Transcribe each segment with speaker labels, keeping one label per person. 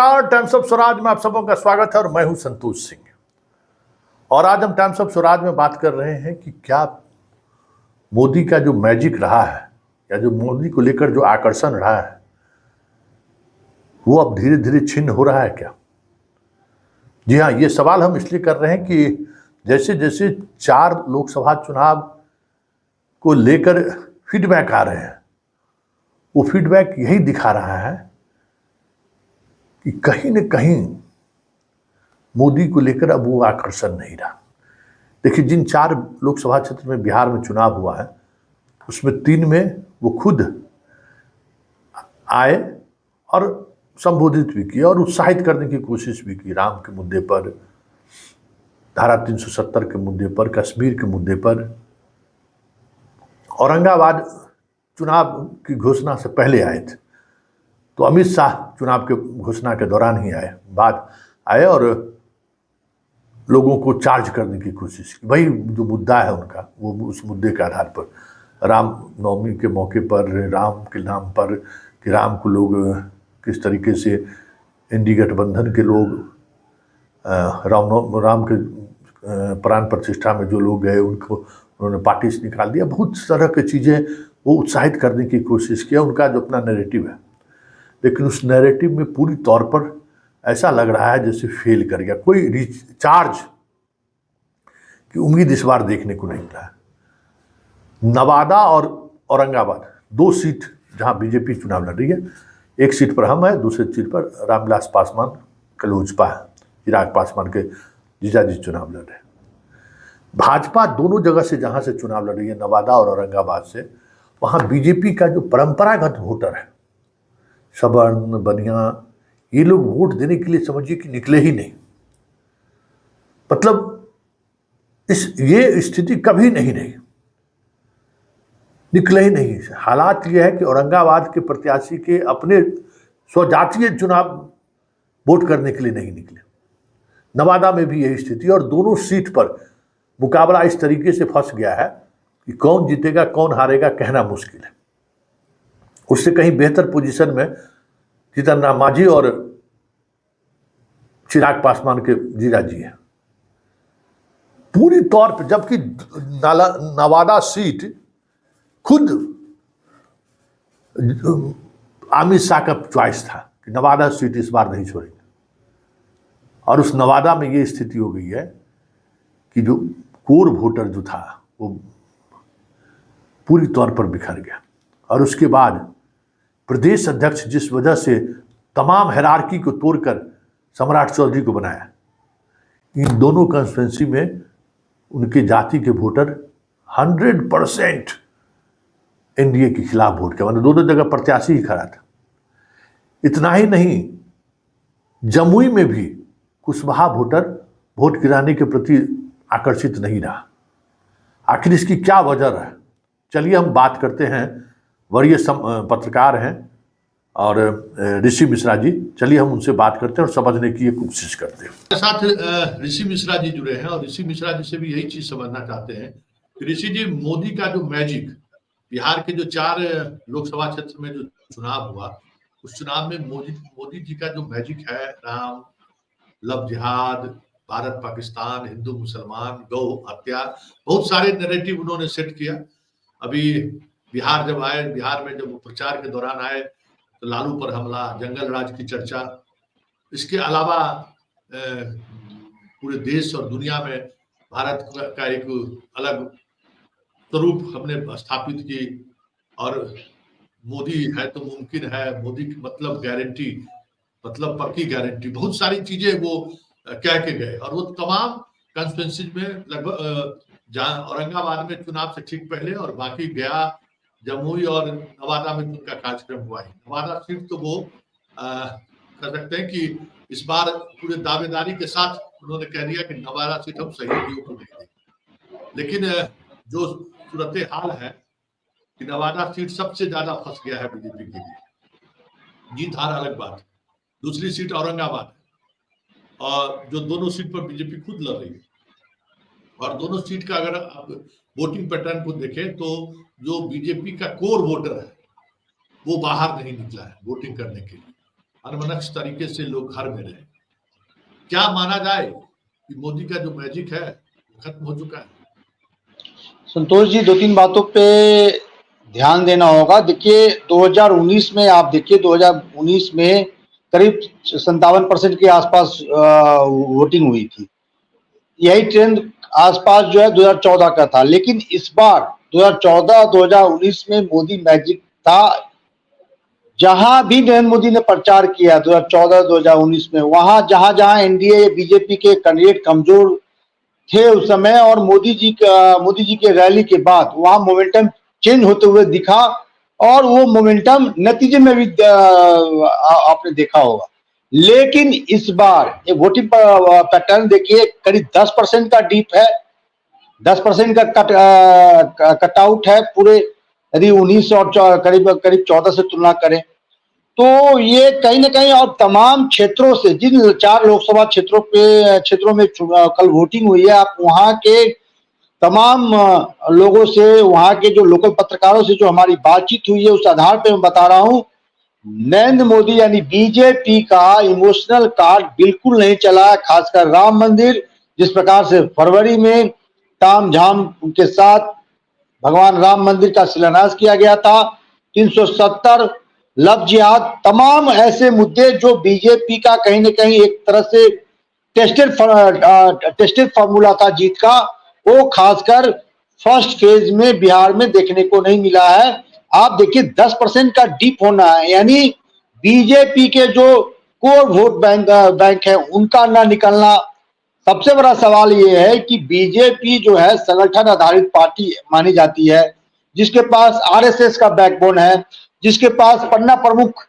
Speaker 1: Times of Swaraj में आप सबों का स्वागत है और मैं हूं संतोष सिंह। और आज हम टाइम्स ऑफ स्वराज में बात कर रहे हैं कि क्या मोदी का जो मैजिक रहा है या जो मोदी को लेकर जो आकर्षण रहा है वो अब धीरे धीरे छिन्न हो रहा है क्या। जी हाँ, ये सवाल हम इसलिए कर रहे हैं कि जैसे जैसे 4 लोकसभा चुनाव को लेकर फीडबैक आ रहे हैं, वो फीडबैक यही दिखा रहा है कि कहीं न कहीं मोदी को लेकर अब वो आकर्षण नहीं रहा। देखिए, जिन 4 लोकसभा क्षेत्र में बिहार में चुनाव हुआ है उसमें 3 में वो खुद आए और संबोधित भी किया और उत्साहित करने की कोशिश भी की। राम के मुद्दे पर, धारा 370 के मुद्दे पर, कश्मीर के मुद्दे पर। औरंगाबाद चुनाव की घोषणा से पहले आए थे, तो अमित शाह चुनाव के घोषणा के दौरान ही आए, बाद आए और लोगों को चार्ज करने की कोशिश की। वही जो मुद्दा है उनका, वो उस मुद्दे के आधार पर राम नवमी के मौके पर राम के नाम पर कि राम को लोग किस तरीके से इंडी गठबंधन के लोग राम के प्राण प्रतिष्ठा में जो लोग गए उनको उन्होंने पार्टी से निकाल दिया। बहुत तरह की चीज़ें वो उत्साहित करने की कोशिश किया, उनका जो अपना नैरेटिव है। लेकिन उस नैरेटिव में पूरी तौर पर ऐसा लग रहा है जैसे फेल कर गया। कोई रिचार्ज की उम्मीद इस बार देखने को नहीं मिला है। नवादा और औरंगाबाद 2 सीट जहां बीजेपी चुनाव लड़ रही है, एक सीट पर हम है, दूसरी सीट पर रामविलास पासवान कलोजपा है, चिराग पासवान के जीजाजी चुनाव लड़ रहे हैं। भाजपा दोनों जगह से जहां से चुनाव लड़ रही है, नवादा और औरंगाबाद से, वहां बीजेपी का जो परंपरागत वोटर है, सवर्ण बनिया, ये लोग वोट देने के लिए समझिए कि निकले ही नहीं। मतलब ये स्थिति कभी नहीं रही, निकले ही नहीं। हालात ये है कि औरंगाबाद के प्रत्याशी के अपने स्वजातीय चुनाव वोट करने के लिए नहीं निकले। नवादा में भी यही स्थिति, और दोनों सीट पर मुकाबला इस तरीके से फंस गया है कि कौन जीतेगा कौन हारेगा कहना मुश्किल है। उससे कहीं बेहतर पोजीशन में जीतन राम मांझी और चिराग पासवान के जीजाजी हैं पूरी तौर पर, जबकि नवादा सीट खुद अमित शाह का चॉइस था कि नवादा सीट इस बार नहीं छोड़ेंगे। और उस नवादा में ये स्थिति हो गई है कि जो कोर वोटर जो था वो पूरी तौर पर बिखर गया। और उसके बाद प्रदेश अध्यक्ष जिस वजह से तमाम हायरार्की को तोड़कर सम्राट चौधरी को बनाया, इन दोनों कॉन्स्टिट्यूंसी में उनके जाति के वोटर 100% एनडीए के खिलाफ वोट किया, मतलब दोनों जगह प्रत्याशी ही खड़ा था। इतना ही नहीं, जमुई में भी कुशवाहा वोटर वोट गिराने के प्रति आकर्षित नहीं रहा। आखिर इसकी क्या वजह है? चलिए हम बात करते हैं, वरीय पत्रकार हैं और ऋषि मिश्रा जी, चलिए हम उनसे बात करते हैं और समझने की कोशिश करते हैं।
Speaker 2: साथ ऋषि मिश्रा जी जुड़े हैं और ऋषि मिश्रा जी से भी यही चीज समझना चाहते हैं कि ऋषि जी, मोदी का जो मैजिक, बिहार के जो 4 लोकसभा क्षेत्र में जो चुनाव हुआ, उस चुनाव में मोदी जी का जो मैजिक है, राम, लव जिहाद, भारत पाकिस्तान, हिंदू मुसलमान, गौ हत्या, बहुत सारे नैरेटिव उन्होंने सेट किया। अभी बिहार जब आए, बिहार में जब प्रचार के दौरान आए तो लालू पर हमला, जंगल राज की चर्चा, इसके अलावा पूरे देश और दुनिया में भारत का एक अलग स्वरूप हमने स्थापित की। और मोदी है तो मुमकिन है, मोदी की मतलब गारंटी, मतलब पक्की गारंटी, बहुत सारी चीजें वो कह के गए। और वो तमाम कॉन्स्टिट्यूंसीज में लगभग, जहां औरंगाबाद में चुनाव से ठीक पहले और बाकी गया, जमुई और नवादा में उनका कार्यक्रम हुआ है। नवादा सीट तो वो कह सकते हैं कि इस बार पूरे दावेदारी के साथ उन्होंने कह दिया कि नवादा सीट हम सहयोगियों को नहीं देंगे। लेकिन जो सूरत हाल है कि नवादा सीट सबसे ज्यादा फंस गया है बीजेपी के लिए। जीत हार अलग बात, दूसरी सीट औरंगाबाद है और जो दोनों सीट पर बीजेपी खुद लड़ रही है। और दोनों सीट का अगर आप वोटिंग पैटर्न को देखें तो जो बीजेपी का कोर वोटर है वो बाहर नहीं निकला है वोटिंग करने के लिए। अनमनस्क तरीके से लोग घर में रहे। क्या माना जाए कि मोदी का जो मैजिक है खत्म हो चुका है?
Speaker 3: संतोष जी, 2-3 बातों पे ध्यान देना होगा। देखिए 2019 में, आप देखिए 2019 में करीब 57% के आसपास वोटिंग हुई थी। यही ट्रेंड आसपास जो है 2014 का था, लेकिन इस बार 2014-2019 में मोदी मैजिक था। जहां भी नरेंद्र मोदी ने प्रचार किया 2014-2019 में, वहां जहां एनडीए बीजेपी के कैंडिडेट कमजोर थे उस समय, और मोदी जी के रैली के बाद वहां मोमेंटम चेंज होते हुए दिखा, और वो मोमेंटम नतीजे में भी आपने देखा होगा। लेकिन इस बार ये वोटिंग पैटर्न देखिए, करीब 10% का डीप है, 10% का कट आउट है पूरे, यदि 19 और करीब 14 से तुलना करें तो ये कहीं ना कहीं, और तमाम क्षेत्रों से, जिन 4 लोकसभा क्षेत्रों में कल वोटिंग हुई है, आप वहां के तमाम लोगों से, वहां के जो लोकल पत्रकारों से जो हमारी बातचीत हुई है, उस आधार पे मैं बता रहा हूं, नरेंद्र मोदी यानी बीजेपी का इमोशनल कार्ड बिल्कुल नहीं चला। खासकर राम मंदिर, जिस प्रकार से फरवरी में तामझाम के साथ भगवान राम मंदिर का शिलान्यास किया गया था, 370 लव जिहाद, तमाम ऐसे मुद्दे जो बीजेपी का कहीं न कहीं एक तरह से टेस्टेड फार्मूला था जीत का, वो खासकर फर्स्ट फेज में बिहार में देखने को नहीं मिला है। आप देखिए 10% का डीप होना है, यानी बीजेपी के जो कोर वोट बैंक है उनका ना निकलना। सबसे बड़ा सवाल ये है कि बीजेपी जो है संगठन आधारित पार्टी मानी जाती है, जिसके पास आरएसएस का बैकबोन है, जिसके पास पन्ना प्रमुख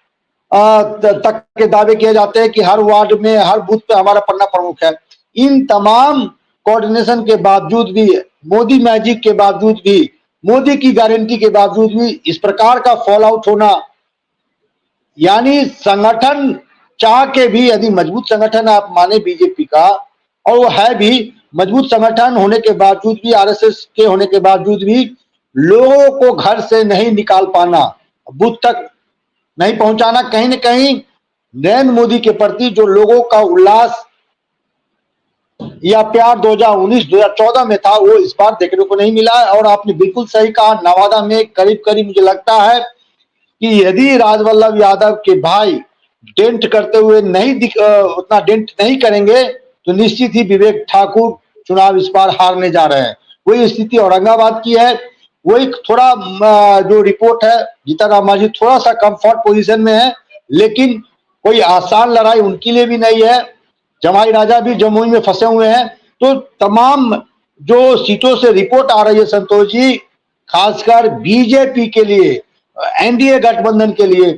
Speaker 3: तक के दावे किए जाते हैं कि हर वार्ड में, हर बूथ पे हमारा पन्ना प्रमुख है। इन तमाम कोऑर्डिनेशन के बावजूद भी, मोदी मैजिक के बावजूद भी, मोदी की गारंटी के बावजूद भी इस प्रकार का फॉल आउट होना, यानी संगठन चाह के भी, यदि मजबूत संगठन आप माने बीजेपी का, और वो है भी मजबूत संगठन होने के बावजूद भी, आरएसएस के होने के बावजूद भी, लोगों को घर से नहीं निकाल पाना, बूथ तक नहीं पहुंचाना, कहीं न कहीं नरेंद्र मोदी के प्रति जो लोगों का उल्लास या प्यार 2019-2014 में था, वो इस बार देखने को नहीं मिला है। और आपने बिल्कुल सही कहा, नवादा में करीब करीब मुझे लगता है कि यदि राजवल्लभ यादव के भाई डेंट करते हुए उतना डेंट नहीं करेंगे, तो निश्चित ही विवेक ठाकुर चुनाव इस बार हारने जा रहे हैं। वही स्थिति औरंगाबाद की है। वही थोड़ा जो रिपोर्ट है, जीतन मांझी थोड़ा सा कंफर्ट पोजीशन में है, लेकिन कोई आसान लड़ाई उनके लिए भी नहीं है। जमाई राजा भी जमुई में फंसे हुए हैं। तो तमाम जो सीटों से रिपोर्ट आ रही है संतोष जी, खासकर बीजेपी के लिए, एनडीए गठबंधन के लिए